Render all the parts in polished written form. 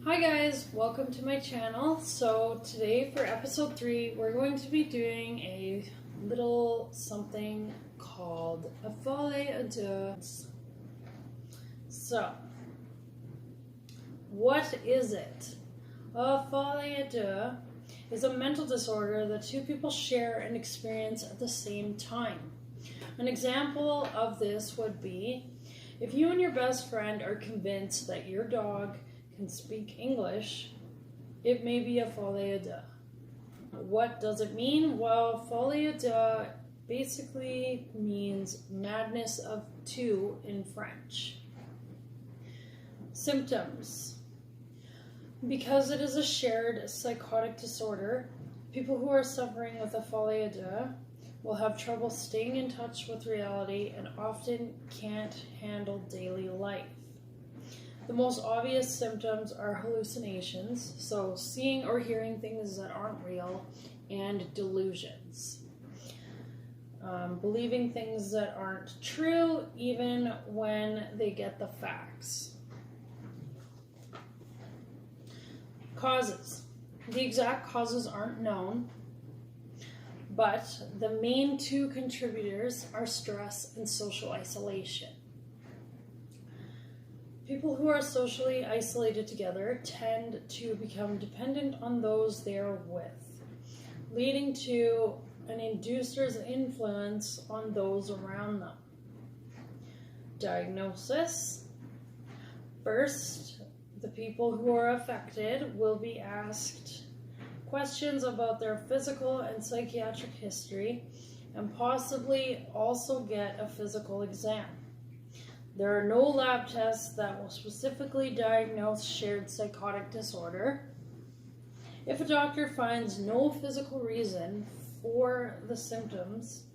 Hi guys, welcome to my channel. So today for episode 3, we're going to be doing a little something called a Folie à Deux. So, what is it? A Folie à Deux is a mental disorder that two people share and experience at the same time. An example of this would be if you and your best friend are convinced that your dog can speak English, it may be a folie à deux. What does it mean? Well, folie à deux basically means madness of two in French. Symptoms. Because it is a shared psychotic disorder, people who are suffering with a folie à deux will have trouble staying in touch with reality and often can't handle daily life. The most obvious symptoms are hallucinations, so seeing or hearing things that aren't real, and delusions. Believing things that aren't true even when they get the facts. Causes. The exact causes aren't known, but the main two contributors are stress and social isolation. People who are socially isolated together tend to become dependent on those they are with, leading to an inducer's influence on those around them. Diagnosis. First, the people who are affected will be asked questions about their physical and psychiatric history and possibly also get a physical exam. There are no lab tests that will specifically diagnose shared psychotic disorder. If a doctor finds no physical reason for the symptoms,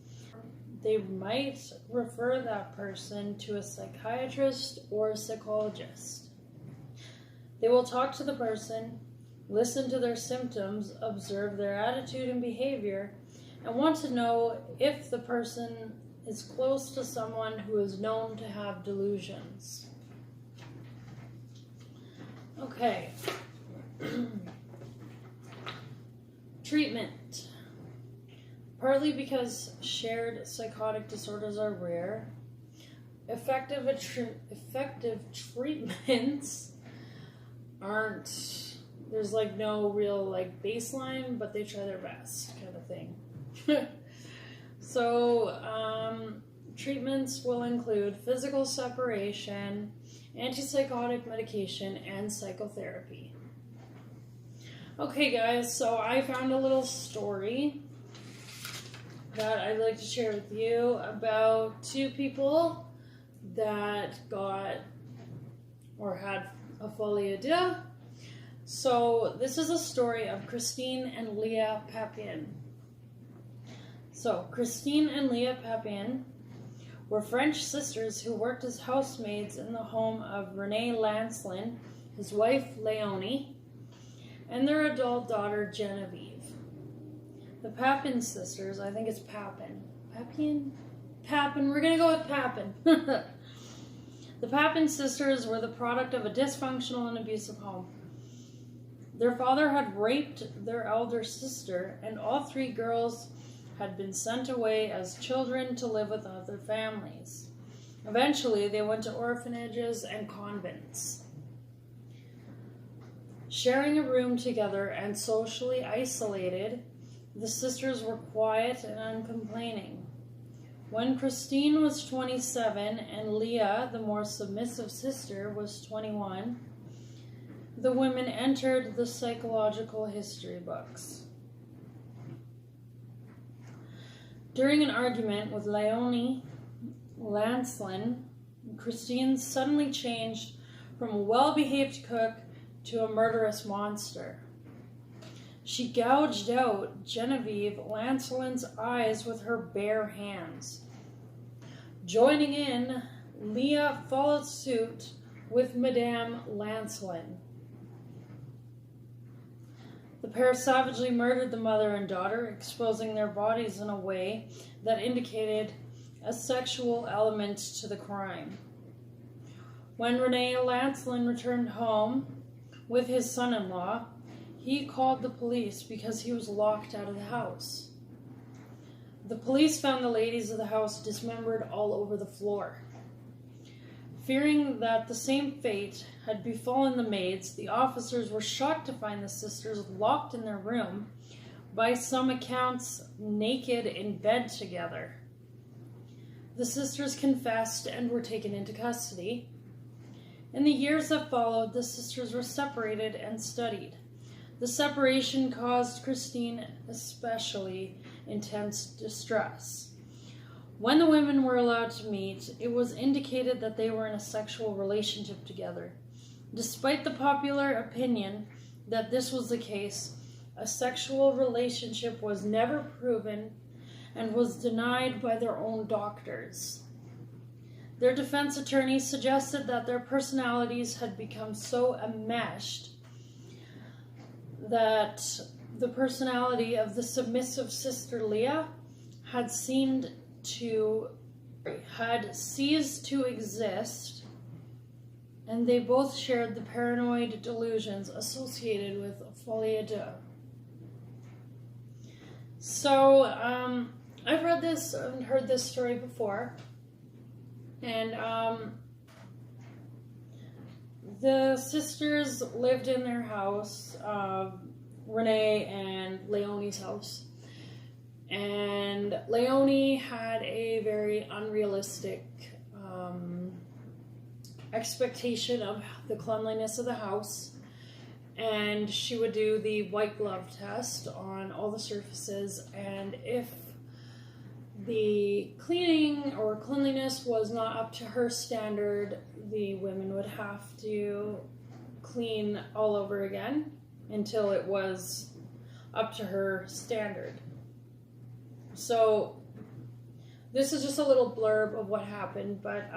they might refer that person to a psychiatrist or a psychologist. They will talk to the person, listen to their symptoms, observe their attitude and behavior, and want to know if the person is close to someone who is known to have delusions. Okay. Treatment. Partly because shared psychotic disorders are rare, effective treatments aren't, there's no real baseline, but they try their best kind of thing. So, treatments will include physical separation, antipsychotic medication, and psychotherapy. Okay, guys, so I found a little story that I'd like to share with you about two people that got or had a folie à deux. So, this is a story of Christine and Leah Papin. So, Christine and Leah Papin were French sisters who worked as housemaids in the home of René Lancelin, his wife Léonie, and their adult daughter Genevieve. The Papin sisters, I think it's Papin. Papin, we're going to go with Papin. The Papin sisters were the product of a dysfunctional and abusive home. Their father had raped their elder sister, and all three girls had been sent away as children to live with other families. Eventually, they went to orphanages and convents. Sharing a room together and socially isolated, the sisters were quiet and uncomplaining. When Christine was 27 and Leah, the more submissive sister, was 21, the women entered the psychological history books. During an argument with Léonie Lancelin, Christine suddenly changed from a well-behaved cook to a murderous monster. She gouged out Genevieve Lancelin's eyes with her bare hands. Joining in, Leah followed suit with Madame Lancelin. The pair savagely murdered the mother and daughter, exposing their bodies in a way that indicated a sexual element to the crime. When René Lancelin returned home, with his son-in-law, he called the police because he was locked out of the house. The police found the ladies of the house dismembered all over the floor. Fearing that the same fate had befallen the maids, the officers were shocked to find the sisters locked in their room, by some accounts naked in bed together. The sisters confessed and were taken into custody. In the years that followed, the sisters were separated and studied. The separation caused Christine especially intense distress. When the women were allowed to meet, it was indicated that they were in a sexual relationship together. Despite the popular opinion that this was the case, a sexual relationship was never proven and was denied by their own doctors. Their defense attorney suggested that their personalities had become so enmeshed that the personality of the submissive sister Leah had ceased to exist, and they both shared the paranoid delusions associated with Folie. So, I've read this and heard this story before, and the sisters lived in their house, Renee and Leonie's house. And Leonie had a very unrealistic expectation of the cleanliness of the house. And she would do the white glove test on all the surfaces. And if the cleaning or cleanliness was not up to her standard, the women would have to clean all over again until it was up to her standard. So this is just a little blurb of what happened, but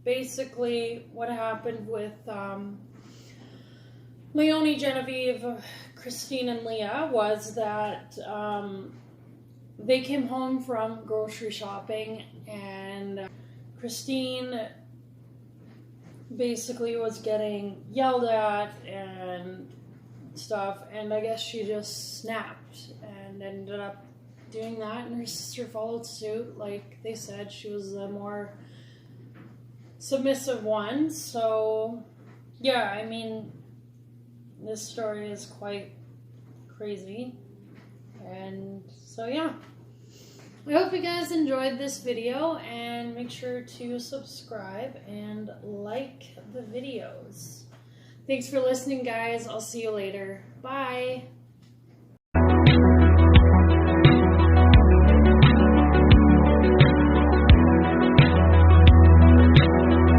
basically what happened with Leonie, Genevieve, Christine, and Leah was that they came home from grocery shopping, and Christine basically was getting yelled at and stuff, and I guess she just snapped and ended up doing that, and her sister followed suit. Like they said, she was the more submissive one. So yeah, I mean, this story is quite crazy. And so yeah, I hope you guys enjoyed this video, and make sure to subscribe and like the videos. Thanks for listening, guys. I'll see you later. Bye.